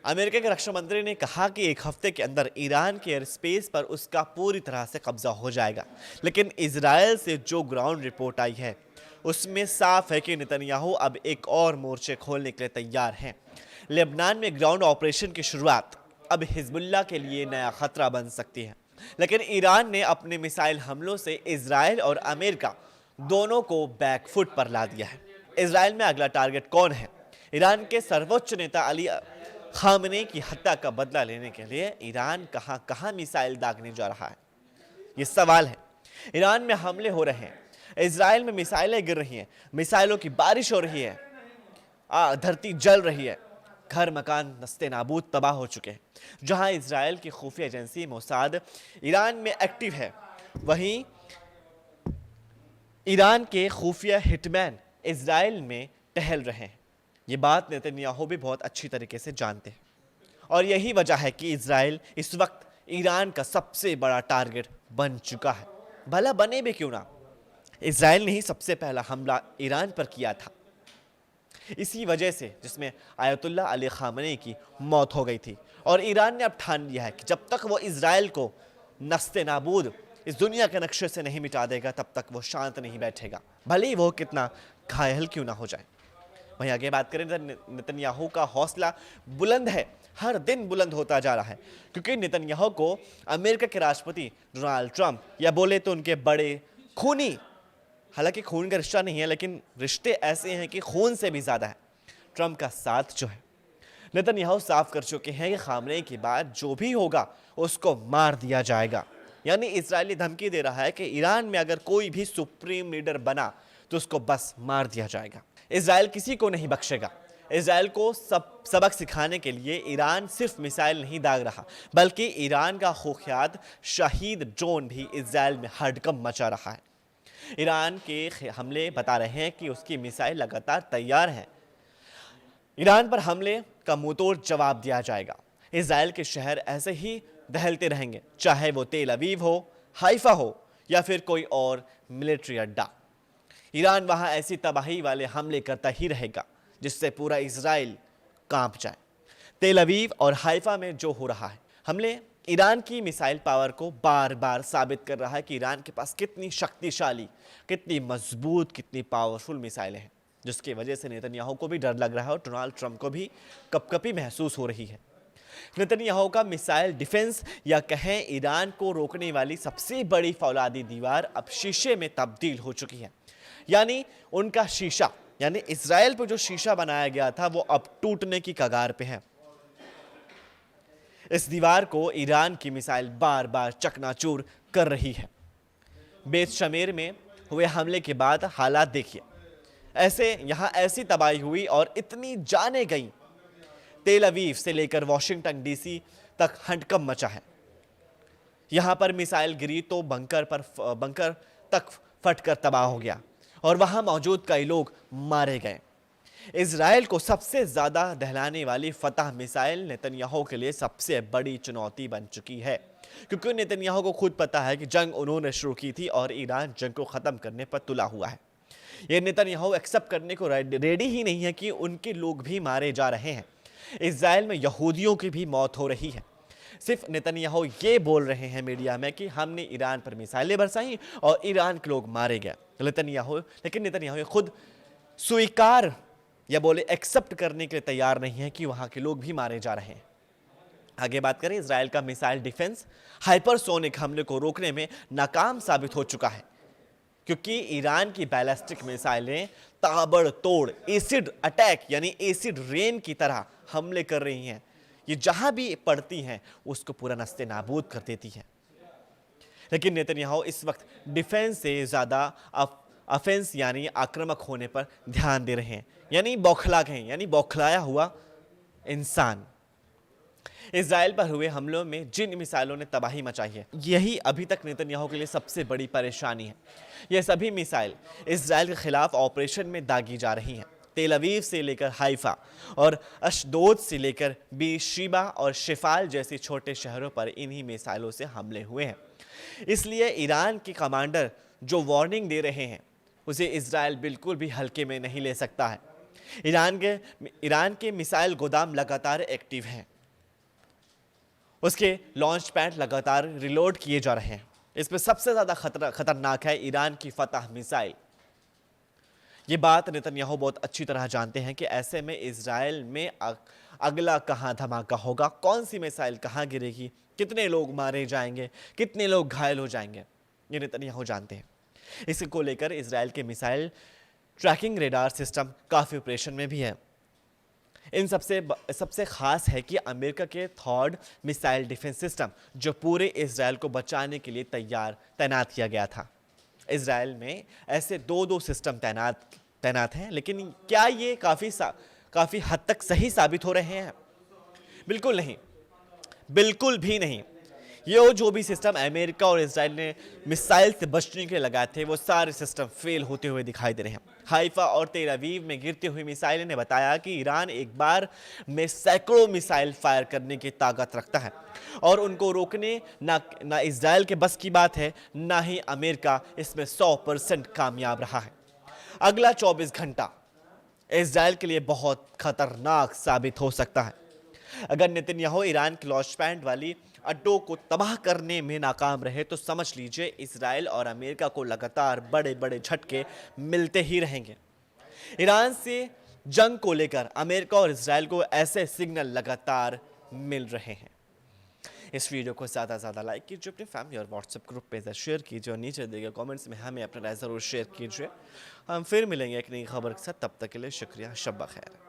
America के रक्षा मंत्री ने कहा कि एक हफ्ते के अंदर ईरान के एयर स्पेस पर उसका पूरी तरह से कब्जा हो जाएगा। लेकिन इजराइल से जो ग्राउंड रिपोर्ट आई है उसमें साफ है कि नेतन्याहू अब एक और मोर्चे खोलने के लिए तैयार हैं। लेबनान में ग्राउंड ऑपरेशन की शुरुआत अब हिजबुल्लाह के लिए नया खतरा बन सकती है। लेकिन ईरान ने अपने मिसाइल हमलों से इजराइल और अमेरिका दोनों को बैकफुट पर ला दिया है। इजराइल में अगला टारगेट कौन है? ईरान के सर्वोच्च नेता अली खामनेई की हत्या का बदला लेने के लिए ईरान कहां कहां मिसाइल दागने जा रहा है, ये सवाल है। ईरान में हमले हो रहे हैं, इजराइल में मिसाइलें गिर रही हैं, मिसाइलों की बारिश हो रही है, धरती जल रही है, घर मकान नस्ते नाबूद तबाह हो चुके हैं। जहां इजराइल की खुफिया एजेंसी मोसाद ईरान में एक्टिव है, वहीं ईरान के खुफिया हिटमैन इजराइल में टहल रहे हैं। ये बात नेतन्याहू भी बहुत अच्छी तरीके से जानते हैं और यही वजह है कि इजराइल इस वक्त ईरान का सबसे बड़ा टारगेट बन चुका है। भला बने भी क्यों ना, इजराइल ने ही सबसे पहला हमला ईरान पर किया था, इसी वजह से जिसमें आयतुल्लाह अली खामनेई की मौत हो गई थी। और ईरान ने अब ठान लिया है कि जब तक वो इजराइल को नस्ते नाबूद इस दुनिया के नक्शे से नहीं मिटा देगा तब तक वो शांत नहीं बैठेगा, भले ही वो कितना घायल क्यों ना हो जाए। वहीं आगे बात करें तो नेतन्याहू का हौसला बुलंद है, हर दिन बुलंद होता जा रहा है, क्योंकि नेतन्याहू को अमेरिका के राष्ट्रपति डोनाल्ड ट्रंप, या बोले तो उनके बड़े खूनी, हालांकि खून का रिश्ता नहीं है लेकिन रिश्ते ऐसे हैं कि खून से भी ज्यादा है, ट्रंप का साथ जो है। नेतन्याहू साफ कर चुके हैं कि खामनेई के बाद जो भी होगा उसको मार दिया जाएगा। यानी इजरायली धमकी दे रहा है कि ईरान में अगर कोई भी सुप्रीम लीडर बना तो उसको बस मार दिया जाएगा। इजराइल किसी को नहीं बख्शेगा। इजराइल को सबक सिखाने के लिए ईरान सिर्फ मिसाइल नहीं दाग रहा, बल्कि ईरान का खुख्यात शहीद ड्रोन भी इजराइल में हड़कंप मचा रहा है। ईरान के हमले बता रहे हैं कि उसकी मिसाइल लगातार तैयार है। ईरान पर हमले का मुंहतोड़ जवाब दिया जाएगा। इजराइल के शहर ऐसे ही दहलते रहेंगे, चाहे वो तेल अवीव हो, हाइफा हो या फिर कोई और मिलिट्री अड्डा। ईरान वहां ऐसी तबाही वाले हमले करता ही रहेगा जिससे पूरा इजराइल कांप जाए। तेल अवीव और हाइफा में जो हो रहा है हमले ईरान की मिसाइल पावर को बार बार साबित कर रहा है कि ईरान के पास कितनी शक्तिशाली, कितनी मजबूत, कितनी पावरफुल मिसाइलें हैं, जिसकी वजह से नेतन्याहू को भी डर लग रहा है और डोनाल्ड ट्रंप को भी कपकपी महसूस हो रही है। नेतन्याहू का मिसाइल डिफेंस, या कहें ईरान को रोकने वाली सबसे बड़ी फौलादी दीवार, अब शीशे में तब्दील हो चुकी है। यानी उनका शीशा, यानी इजराइल पर जो शीशा बनाया गया था वो अब टूटने की कगार पे है। इस दीवार को ईरान की मिसाइल बार बार चकनाचूर कर रही है। बेत शमेर में हुए हमले के बाद हालात देखिए, यहां ऐसी तबाही हुई और इतनी जाने गई। तेल अवीव से लेकर वॉशिंगटन डीसी तक हड़कंप मचा है। यहां पर मिसाइल गिरी तो बंकर तक फटकर तबाह हो गया और वहां मौजूद कई लोग मारे गए। इजराइल को सबसे ज्यादा दहलाने वाली फतह मिसाइल नेतन्याहू के लिए सबसे बड़ी चुनौती बन चुकी है, क्योंकि नेतन्याहू को खुद पता है कि जंग उन्होंने शुरू की थी और ईरान जंग को खत्म करने पर तुला हुआ है। ये नेतन्याहू एक्सेप्ट करने को रेडी ही नहीं है कि उनके लोग भी मारे जा रहे हैं। इजराइल में यहूदियों की भी मौत हो रही है। सिर्फ नेतन्याहू ये बोल रहे हैं मीडिया में कि हमने ईरान पर मिसाइलें बरसाई और ईरान के लोग मारे गए। लेकिन नेतन्याहू खुद स्वीकार या बोले एक्सेप्ट करने के लिए तैयार नहीं है कि वहां के लोग भी मारे जा रहे हैं। आगे बात करें, इजराइल का मिसाइल डिफेंस हाइपरसोनिक हमले को रोकने में नाकाम साबित हो चुका है, क्योंकि ईरान की बैलिस्टिक मिसाइलें ताबड़तोड़ एसिड अटैक यानी एसिड रेन की तरह हमले कर रही हैं। ये जहां भी पड़ती हैं उसको पूरा नस्ते नाबूद कर देती है। लेकिन नेतन्याहू इस वक्त डिफेंस से ज्यादा ऑफेंस यानी आक्रामक होने पर ध्यान दे रहे हैं, यानी बौखला गए, यानी बौखलाया हुआ इंसान। इजराइल पर हुए हमलों में जिन मिसाइलों ने तबाही मचाई है, यही अभी तक नेतन्याहू के लिए सबसे बड़ी परेशानी है। यह सभी मिसाइल इजराइल के खिलाफ ऑपरेशन में दागी जा रही हैं। तेल अवीव से लेकर हाइफा और अशदोद से लेकर बीरशेबा और शिफाल जैसे छोटे शहरों पर इन्हीं मिसाइलों से हमले हुए हैं। इसलिए ईरान के कमांडर जो वार्निंग दे रहे हैं उसे इजराइल बिल्कुल भी हल्के में नहीं ले सकता है। ईरान के मिसाइल गोदाम लगातार एक्टिव हैं। उसके लॉन्च पैड लगातार रिलोड किए जा रहे हैं। इसमें सबसे ज्यादा खतरनाक है ईरान की फतह मिसाइल। ये बात नेतन्याहू बहुत अच्छी तरह जानते हैं कि ऐसे में इजराइल में अगला कहां धमाका होगा, कौन सी मिसाइल कहां गिरेगी, कितने लोग मारे जाएंगे, कितने लोग घायल हो जाएंगे, ये नेतन्याहू जानते हैं। इसको लेकर इजराइल के मिसाइल ट्रैकिंग रेडार सिस्टम काफी ऑपरेशन में भी है। इन सबसे खास है कि अमेरिका के थर्ड मिसाइल डिफेंस सिस्टम जो पूरे इजराइल को बचाने के लिए तैनात किया गया था। इजराइल में ऐसे दो सिस्टम तैनात हैं, लेकिन क्या ये काफी हद तक सही साबित हो रहे हैं? बिल्कुल नहीं, बिल्कुल भी नहीं। ये जो भी सिस्टम अमेरिका और इजराइल ने मिसाइल से बचने के लिए लगाए थे, वो सारे सिस्टम फेल होते हुए दिखाई दे रहे हैं। हाइफा और तेल अवीव में गिरती हुई मिसाइल ने बताया कि ईरान एक बार में सैकड़ों मिसाइल फायर करने की ताकत रखता है और उनको रोकने ना इजराइल के बस की बात है, ना ही अमेरिका इसमें 100% कामयाब रहा है। अगला 24 घंटा इजराइल के लिए बहुत खतरनाक साबित हो सकता है। अगर नेतन्याहू ईरान के लॉन्च पैड वाली अड्डों को तबाह करने में नाकाम रहे तो समझ लीजिए इजराइल और अमेरिका को लगातार बड़े बड़े झटके मिलते ही रहेंगे। ईरान से जंग को लेकर अमेरिका और इजराइल को ऐसे सिग्नल लगातार मिल रहे हैं। इस वीडियो को ज़्यादा से ज़्यादा लाइक कीजिए, अपने फैमिली और व्हाट्सएप ग्रुप पे शेयर कीजिए और नीचे दिए गए कमेंट्स में हमें अपना राय ज़रूर शेयर कीजिए। हम फिर मिलेंगे एक नई खबर के साथ, तब तक के लिए शुक्रिया, शब्बा खैर।